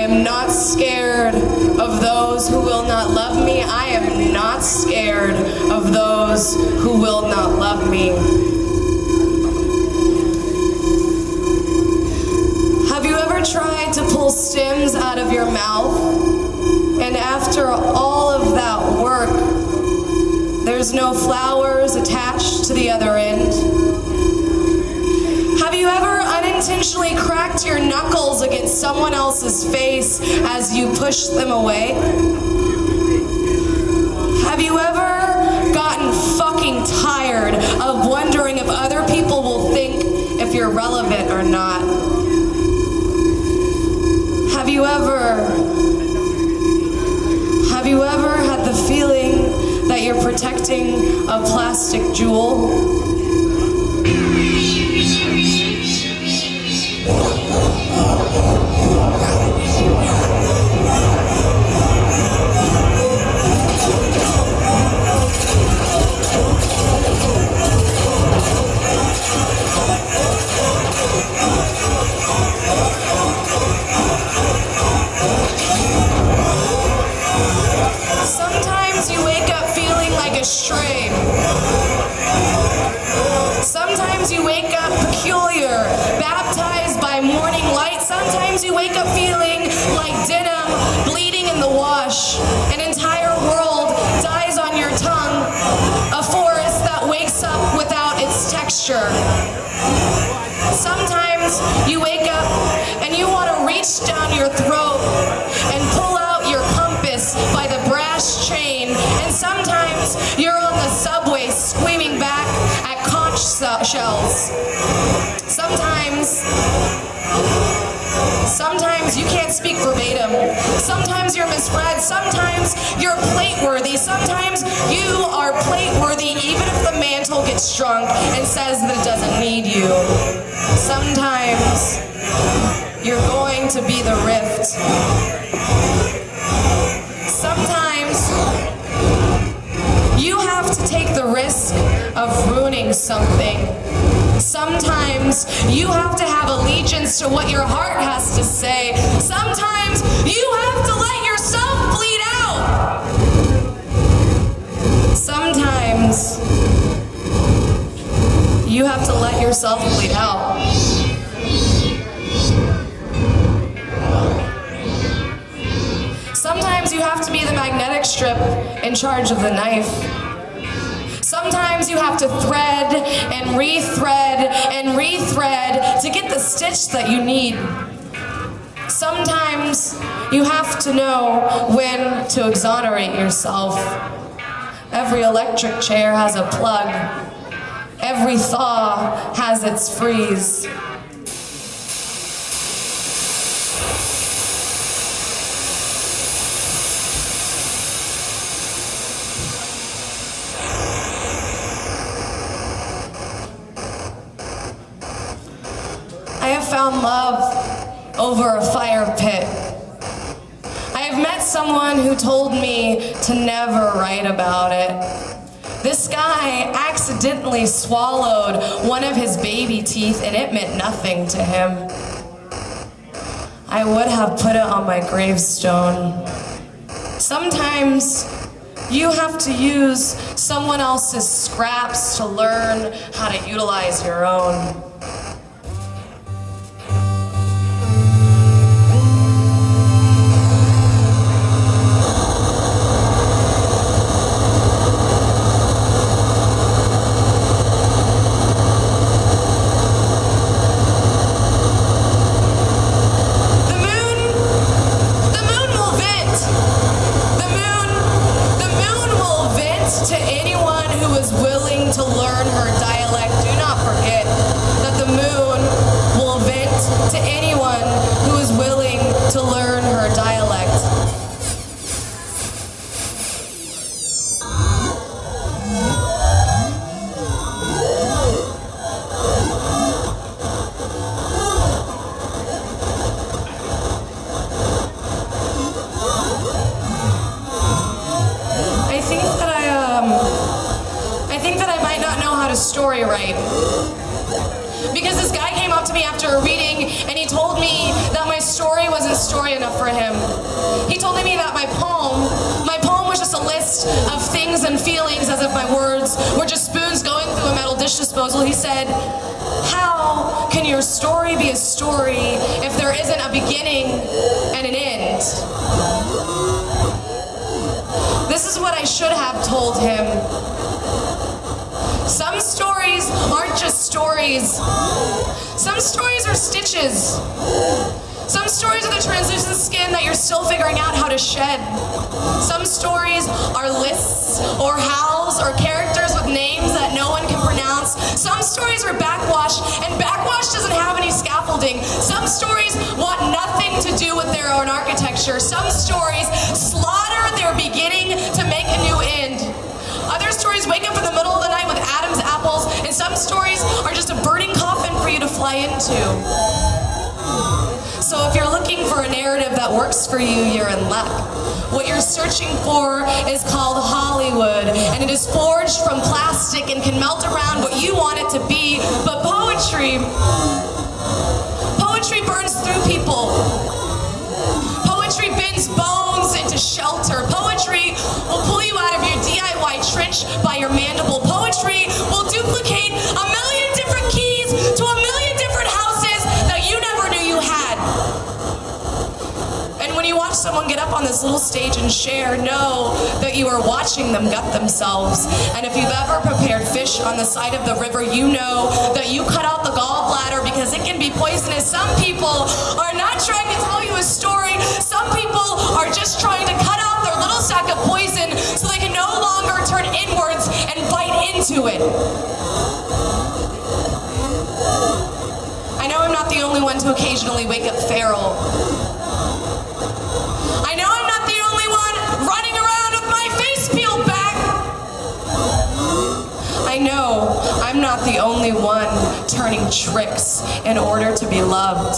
am not scared of those who will not love me. I am not scared of those who will not love me. Have you ever tried to pull stems out of your mouth, and after all of that work, there's no flowers attached to the other end? Have you ever unintentionally cracked your knuckles against someone else's face as you push them away? Have you ever gotten fucking tired of wondering if other people will think if you're relevant or not? Have you ever had the feeling that you're protecting a plastic jewel? Sometimes you wake up feeling like a stray. Sometimes you wake up peculiar, baptized by morning light. Sometimes you wake up feeling like denim bleeding in the wash. An entire world dies on your tongue, a forest that wakes up without its texture. Sometimes you wake up and you want to reach down your throat and pull out your compass by the brass chain, and sometimes you're on the subway screaming back at conch shells. Sometimes you can't speak verbatim. Sometimes you're misread. Sometimes you're plate-worthy. Sometimes you are plate-worthy even if the mantle gets drunk and says that it doesn't need you. Sometimes you're going to be the rift. Sometimes you have to take the risk of ruining something. Sometimes you have to have allegiance to what your heart has to say. Sometimes you have to let yourself bleed out. Sometimes you have to let yourself bleed out. Sometimes you have to be the magnetic strip in charge of the knife. Sometimes you have to thread and rethread and rethread to get the stitch that you need. Sometimes you have to know when to exonerate yourself. Every electric chair has a plug. Every thaw has its freeze. I have found love over a fire pit. I have met someone who told me to never write about it. This guy accidentally swallowed one of his baby teeth and it meant nothing to him. I would have put it on my gravestone. Sometimes you have to use someone else's scraps to learn how to utilize your own. To anyone who is willing to learn her dialect, do not forget that the moon will vent to anyone who is willing to learn her dialect. Story right. Because this guy came up to me after a reading and he told me that my story wasn't was story enough for him. He told me that my poem was just a list of things and feelings, as if my words were just spoons going through a metal dish disposal. He said, how can your story be a story if there isn't a beginning and an end? This is what I should have told him. Some stories aren't just stories. Some stories are stitches. Some stories are the translucent skin that you're still figuring out how to shed. Some stories are lists or howls or characters with names that no one can pronounce. Some stories are backwash, and backwash doesn't have any scaffolding. Some stories want nothing to do with their own architecture. Some stories slaughter their beginning to make a new end. Other stories wake up in the middle of the night with Adam's apples, and some stories are just a burning coffin for you to fly into. So if you're looking for a narrative that works for you, you're in luck. What you're searching for is called Hollywood, and it is forged from plastic and can melt around what you want it to be. But poetry burns through people. Poetry bends bones into shelter. Poetry will pull you out of your DIY trench by your mandible. Poetry will duplicate a million different keys to a million different houses that you never knew you had. And when you watch someone get up on this little stage and share, know that you are watching them gut themselves. And if you've ever prepared fish on the side of the river, you know that you cut out the gallbladder because it can be poisonous. Some people are not trying to tell you a story. Some people are just trying to cut out their little sack of poison so they can no longer turn inwards and bite into it. I know I'm not the only one to occasionally wake up feral. I know I'm not the only one running around with my face peeled back. I know I'm not the only one turning tricks in order to be loved.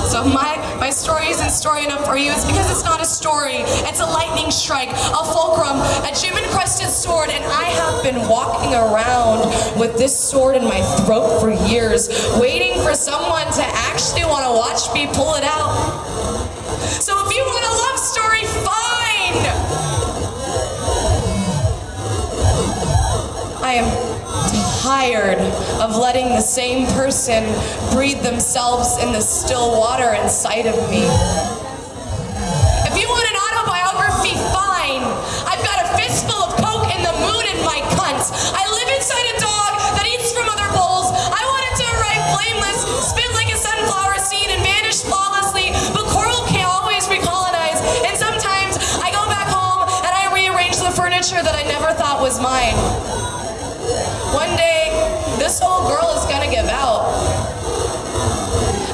So my story isn't story enough for you. It's because it's not a story. It's a lightning strike, a fulcrum, a gem-encrusted sword, and I have been walking around with this sword in my throat for years, waiting for someone to actually want to watch me pull it out. So if you want a love story, fine! I am tired of letting the same person breathe themselves in the still water inside of me. If you want an autobiography, fine. I've got a fistful of coke and the moon in my cunt. I live inside a dog that eats from other bowls. I want it to arrive flameless, spin like a sunflower seed, and vanish flawlessly, but coral can always recolonize. And sometimes I go back home and I rearrange the furniture that I never thought was mine. One day, this old girl is gonna give out.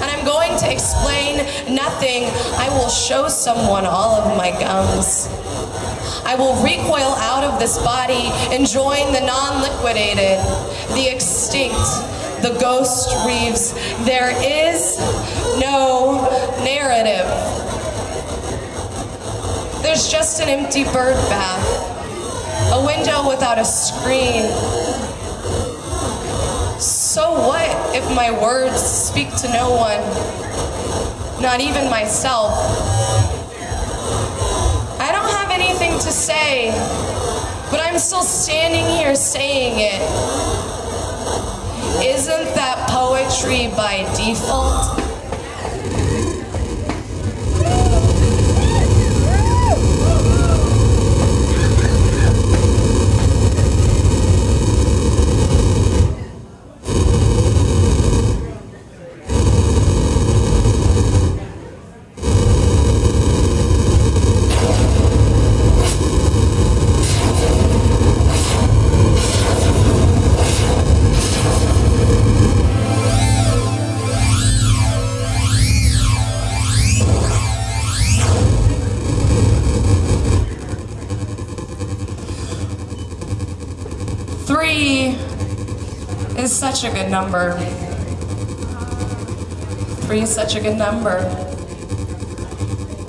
And I'm going to explain nothing. I will show someone all of my gums. I will recoil out of this body, enjoying the non-liquidated, the extinct, the ghost reeves. There is no narrative. There's just an empty bird bath, a window without a screen. So what if my words speak to no one, not even myself? I don't have anything to say, but I'm still standing here saying it. Isn't that poetry by default? Three is such a good number. 3 is such a good number.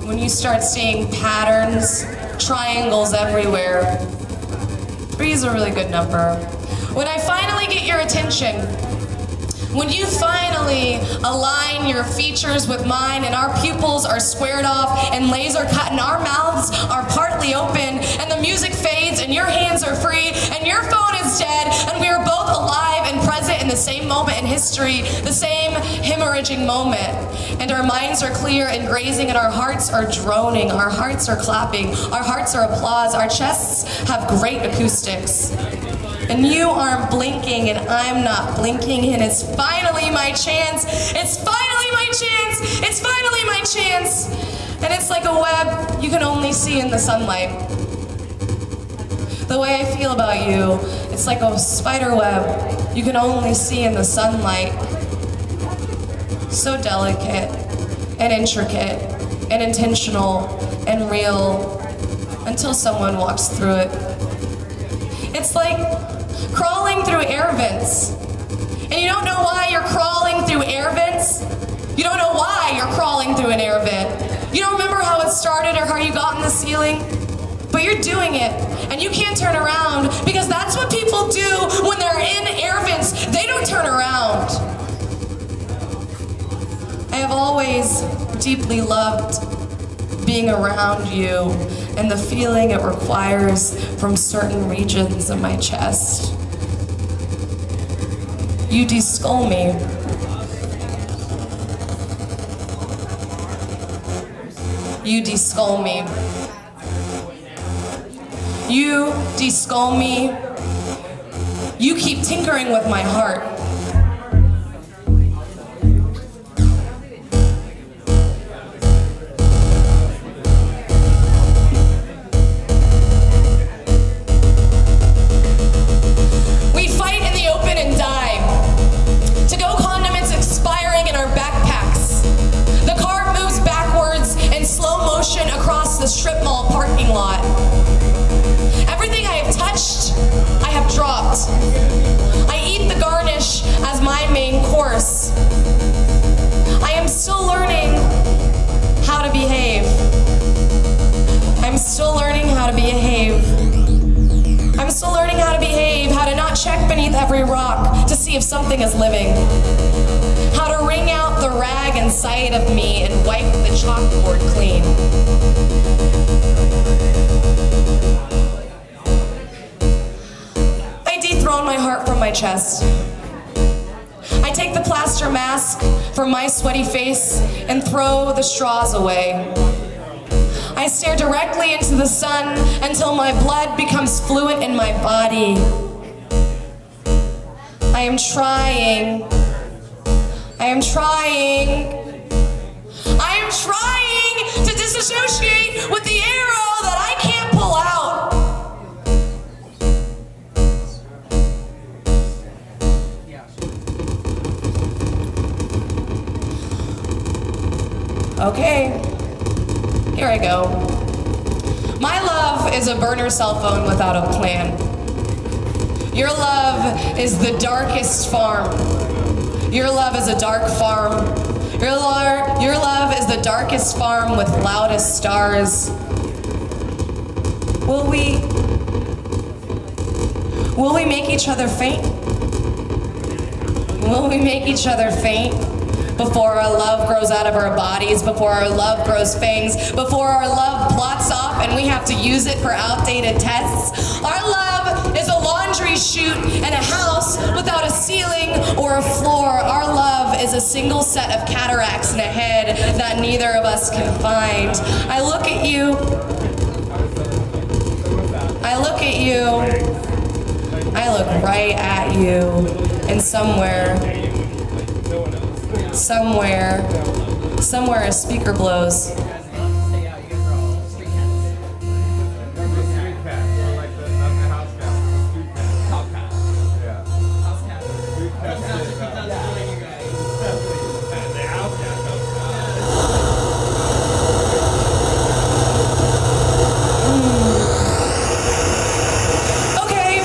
When you start seeing patterns, triangles everywhere, 3 is a really good number. When I finally get your attention, When you finally align your features with mine and our pupils are squared off and laser cut and our mouths are partly open and the music fades and your hands are free and your phone is dead and we are both alive and present in the same moment in history, the same hemorrhaging moment. And our minds are clear and grazing and our hearts are droning, our hearts are clapping, our hearts are applause, our chests have great acoustics. And you aren't blinking and I'm not blinking and it's finally my chance. It's finally my chance. It's finally my chance. And it's like a web you can only see in the sunlight. The way I feel about you, it's like a spider web you can only see in the sunlight. So delicate and intricate and intentional and real until someone walks through it. It's like crawling through air vents. And you don't know why you're crawling through air vents. You don't know why you're crawling through an air vent. You don't remember how it started or how you got in the ceiling. But you're doing it, and you can't turn around because that's what people do when they're in air vents. They don't turn around. I have always deeply loved being around you and the feeling it requires from certain regions of my chest. You de-skull me. You de-skull me. You de-skull me. You keep tinkering with my heart. We fight in the open and die. To-go condiments expiring in our backpacks. The car moves backwards in slow motion across the strip mall parking lot. Everything I have touched, I have dropped. I eat the garnish as my main course. I am still learning how to behave. I'm still learning how to behave. I'm still learning how to behave, how to not check beneath every rock to see if something is living. How to wring out the rag inside of me and wipe the chalkboard clean. I dethrone my heart from my chest. I take the plaster mask from my sweaty face and throw the straws away. I stare directly into the sun until my blood becomes fluent in my body. I am trying. I am trying. I am trying to disassociate with the arrow that I can't pull out. Okay. Here I go. My love is a burner cell phone without a plan. Your love is the darkest farm. Your love is a dark farm. Your love is the darkest farm with loudest stars. Will we make each other faint? Will we make each other faint? Before our love grows out of our bodies, before our love grows fangs, before our love blots off and we have to use it for outdated tests. Our love is a laundry chute and a house without a ceiling or a floor. Our love is a single set of cataracts in a head that neither of us can find. I look at you. I look at you. I look right at you. And somewhere a speaker blows. Okay,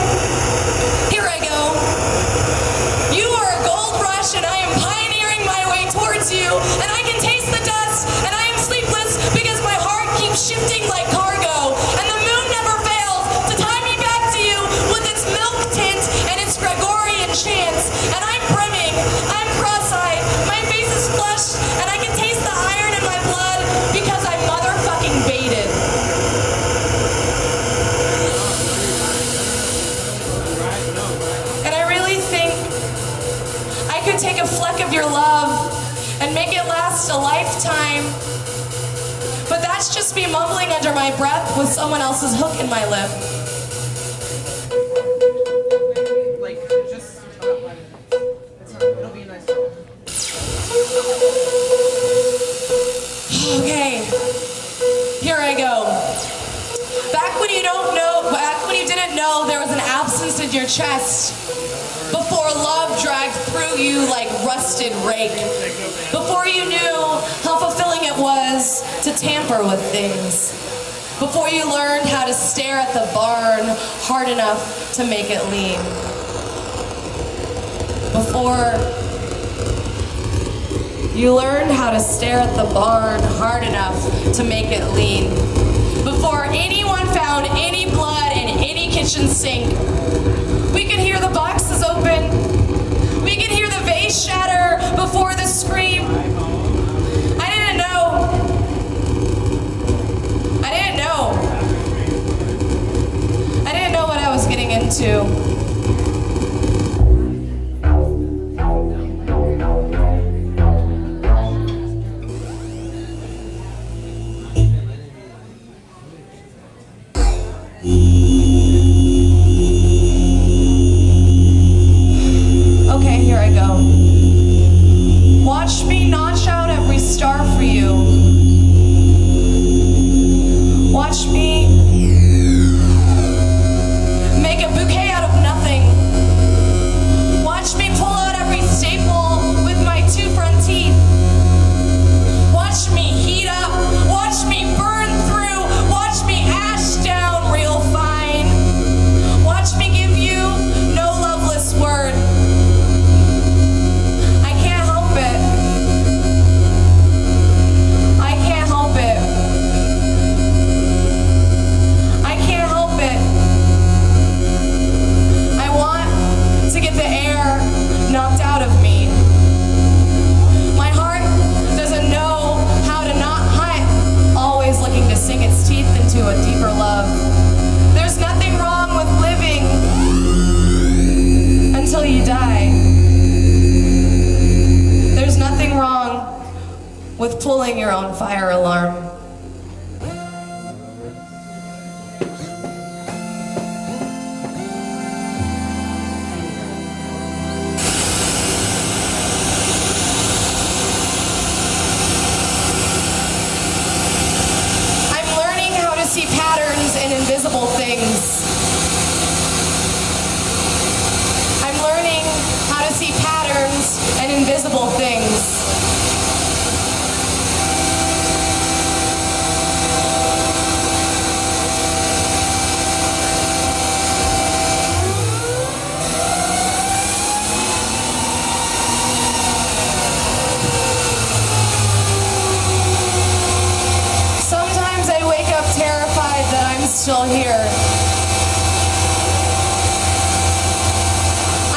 here I go. You are a gold rush and I am pioneering my way towards you, and I can taste the dust, and I am sleepless fleck of your love and make it last a lifetime. But that's just me mumbling under my breath with someone else's hook in my lip. It'll be a nice song. Okay, here I go. Back when you didn't know there was an absence in your chest. Before love dragged through you like rusted rake. Before you knew how fulfilling it was to tamper with things. Before you learned how to stare at the barn hard enough to make it lean. Before you learned how to stare at the barn hard enough to make it lean. Before anyone found any blood in any kitchen sink. We could hear the boxes open. We could hear the vase shatter before the scream. I didn't know. I didn't know. I didn't know what I was getting into. Watch me notch out every star for you. Watch me make a bouquet out of nothing. Watch me pull out every staple with my 2 front teeth. Watch me heat up. Watch me burn through. Watch me ash down real fine. Watch me give you no loveless word. Knocked out of me. My heart doesn't know how to not hide, always looking to sink its teeth into a deeper love. There's nothing wrong with living until you die. There's nothing wrong with pulling your own fire alarm. See patterns in invisible things. I'm learning how to see patterns and invisible things. Terrified that I'm still here.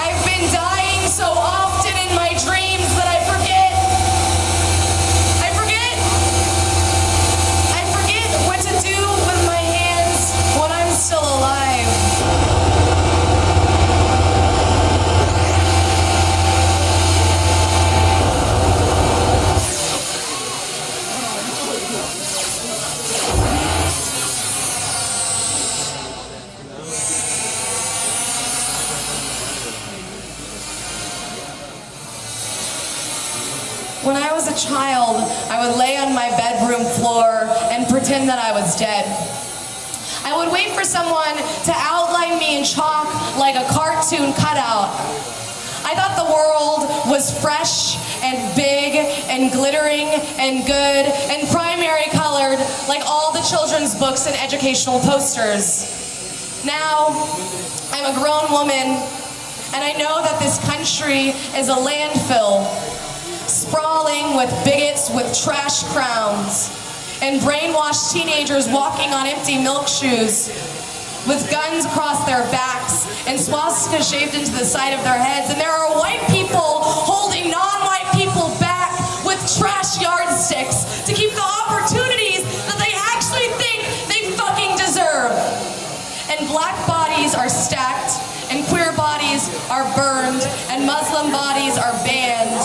I've been dying so often in my dreams that I forget what to do with my hands when I'm still alive. When I was a child, I would lay on my bedroom floor and pretend that I was dead. I would wait for someone to outline me in chalk like a cartoon cutout. I thought the world was fresh and big and glittering and good and primary colored like all the children's books and educational posters. Now, I'm a grown woman and I know that this country is a landfill, sprawling with bigots with trash crowns and brainwashed teenagers walking on empty milk shoes with guns across their backs and swastikas shaved into the side of their heads. And there are white people holding non-white people back with trash yardsticks to keep the opportunities that they actually think they fucking deserve. And black bodies are stacked, and queer bodies are burned, and Muslim bodies are banned.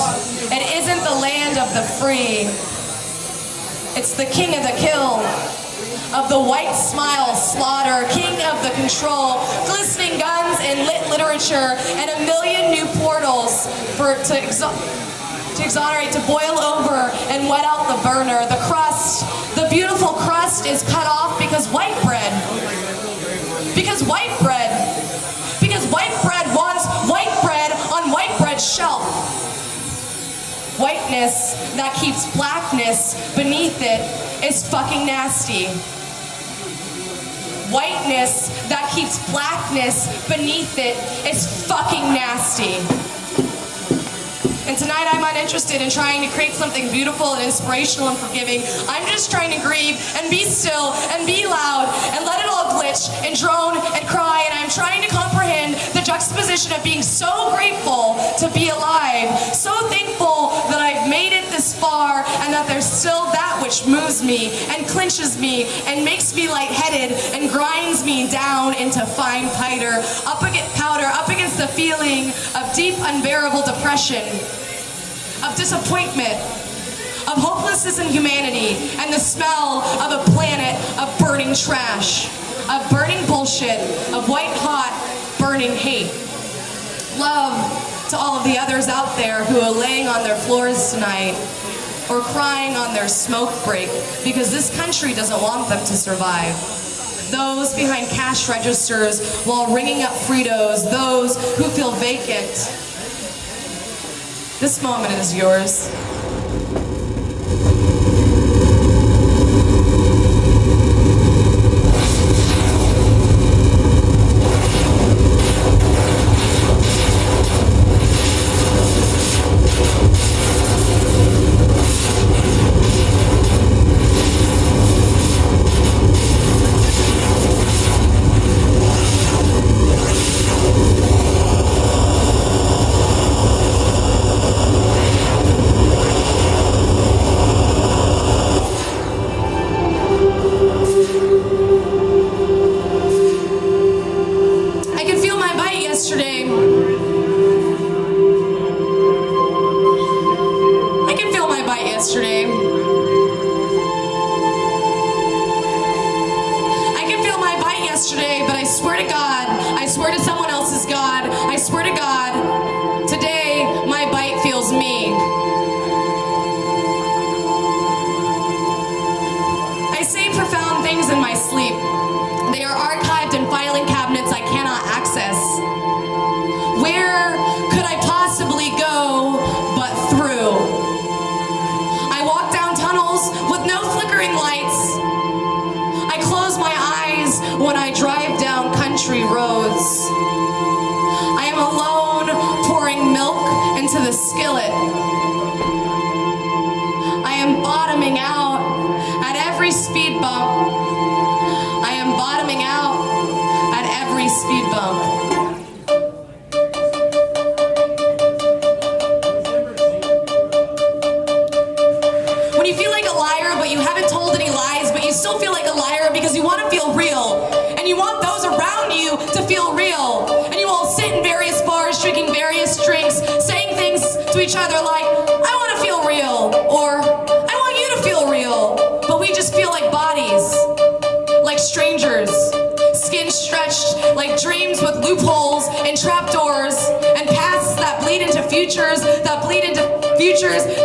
of the free. It's the king of the kill, of the white smile slaughter, king of the control, glistening guns and lit literature, and a million new portals to exonerate, to boil over and wet out the burner. The crust, the beautiful crust is cut off because white bread. Because white bread. Because white bread wants white bread on white bread's shelf. Whiteness that keeps blackness beneath it is fucking nasty. Whiteness that keeps blackness beneath it is fucking nasty. And tonight I'm uninterested in trying to create something beautiful and inspirational and forgiving. I'm just trying to grieve and be still and be loud and let it all glitch and drone and cry. And I'm trying to comprehend the juxtaposition of being so grateful to be alive, so thankful that I've made it this far, and that there's still that which moves me and clinches me and makes me lightheaded and grinds me down into fine powder, up against the feeling of deep, unbearable depression, of disappointment, of hopelessness in humanity, and the smell of a planet of burning trash, of burning bullshit, of white-hot, burning hate. Love to all of the others out there who are laying on their floors tonight or crying on their smoke break because this country doesn't want them to survive. Those behind cash registers while ringing up Fritos, those who feel vacant. This moment is yours.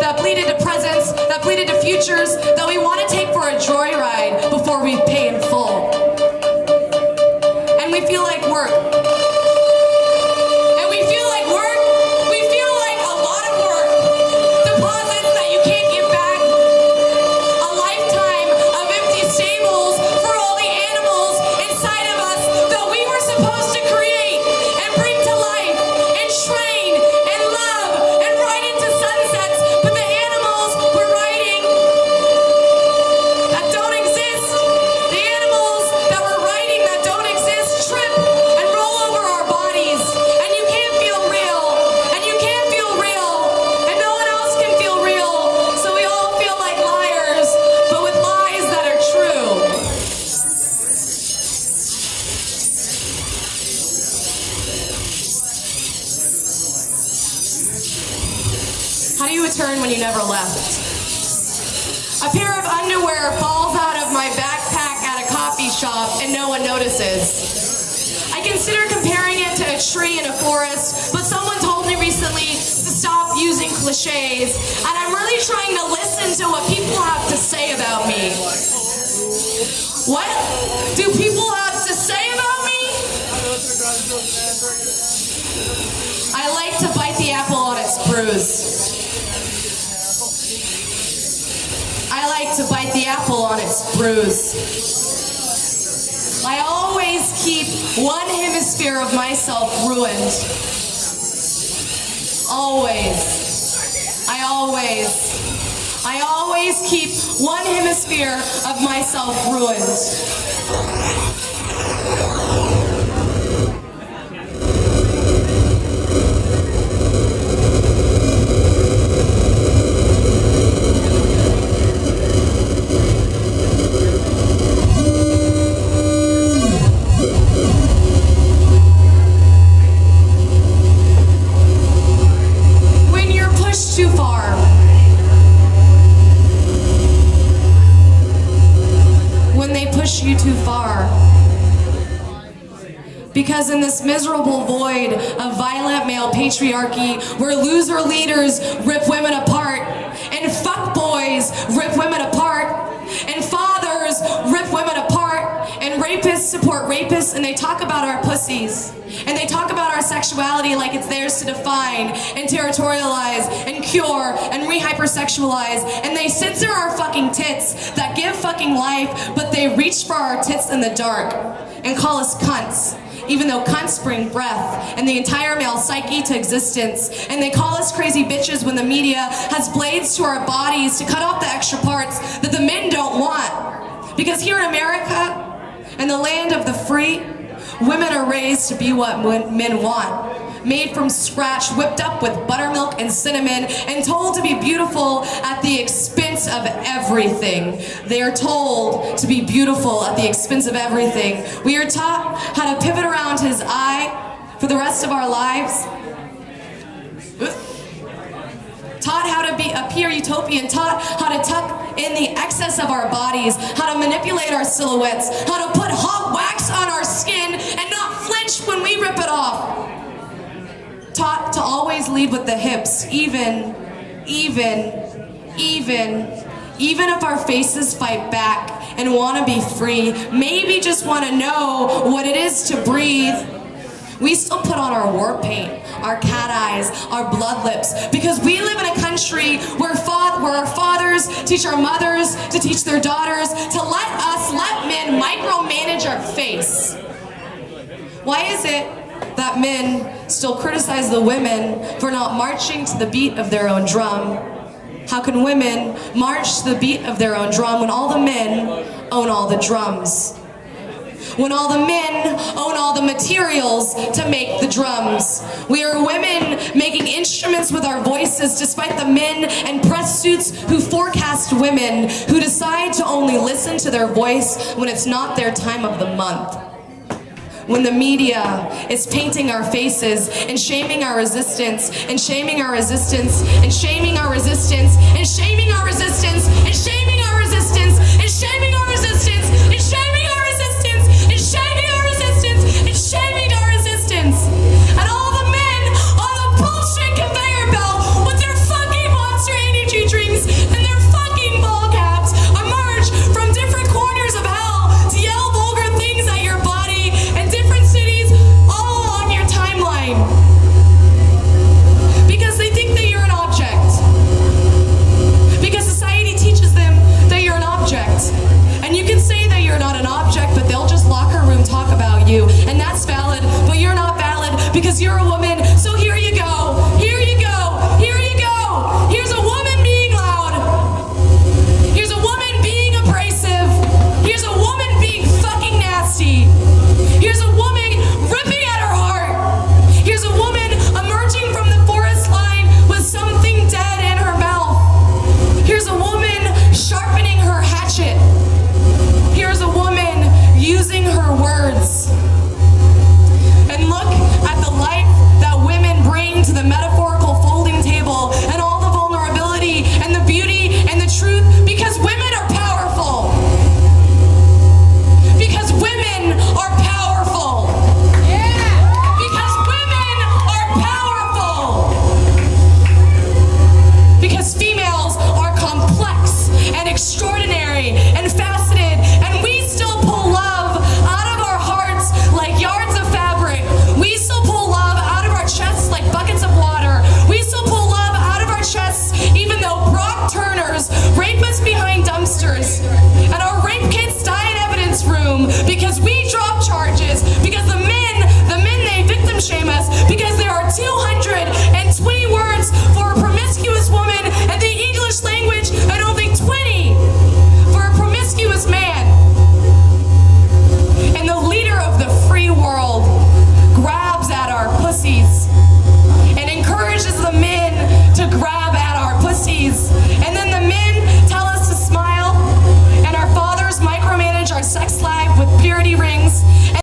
That bleed into presents, that bleed into futures, that we want to take for a joyride before we pay in full. And we feel like work. And we feel like work, we feel like a lot of work. Deposits that you can't give back. A lifetime of empty stables for all the animals inside of us that we were supposed to create and bring to life and train and love and ride into sunsets. But the animals we're riding that don't exist, the animals that we're riding that don't exist, trip and roll How do you return when you never left? A pair of underwear falls out of my backpack at a coffee shop and no one notices. I consider comparing it to a tree in a forest, but someone told me recently to stop using cliches, and I'm really trying to listen to what people have to say about me. What do people have to say about me? I like to bite the apple on its bruise. I like to bite the apple on its bruise. I always keep one hemisphere of myself ruined. Always. I always keep one hemisphere of myself ruined. Too far. When they push you too far. Because in this miserable void of violent male patriarchy, where loser leaders rip women apart, and fuckboys rip women apart, and fathers rip women apart, and rapists support rapists, and they talk about our pussies. And they talk about our sexuality like it's theirs to define and territorialize and cure and re-hypersexualize. And they censor our fucking tits that give fucking life, but they reach for our tits in the dark and call us cunts. Even though cunts bring breath and the entire male psyche to existence. And they call us crazy bitches when the media has blades to our bodies to cut off the extra parts that the men don't want. Because here in America, in the land of the free, women are raised to be what men want. Made from scratch, whipped up with buttermilk and cinnamon, and told to be beautiful at the expense of everything. They are told to be beautiful at the expense of everything. We are taught how to pivot around his eye for the rest of our lives. Taught how to appear utopian, taught how to tuck in the excess of our bodies, how to manipulate our silhouettes, how to put hot wax on our skin and not flinch when we rip it off. Taught to always lead with the hips, even if our faces fight back and want to be free, maybe just want to know what it is to breathe. We still put on our war paint, our cat eyes, our blood lips, because we live in a country where our fathers teach our mothers to teach their daughters to let men micromanage our face. Why is it that men still criticize the women for not marching to the beat of their own drum? How can women march to the beat of their own drum when all the men own all the drums? When all the men own all the materials to make the drums. We are women making instruments with our voices despite the men in press suits who forecast women, who decide to only listen to their voice when it's not their time of the month. When the media is painting our faces and shaming our resistance and shaming our resistance and shaming our resistance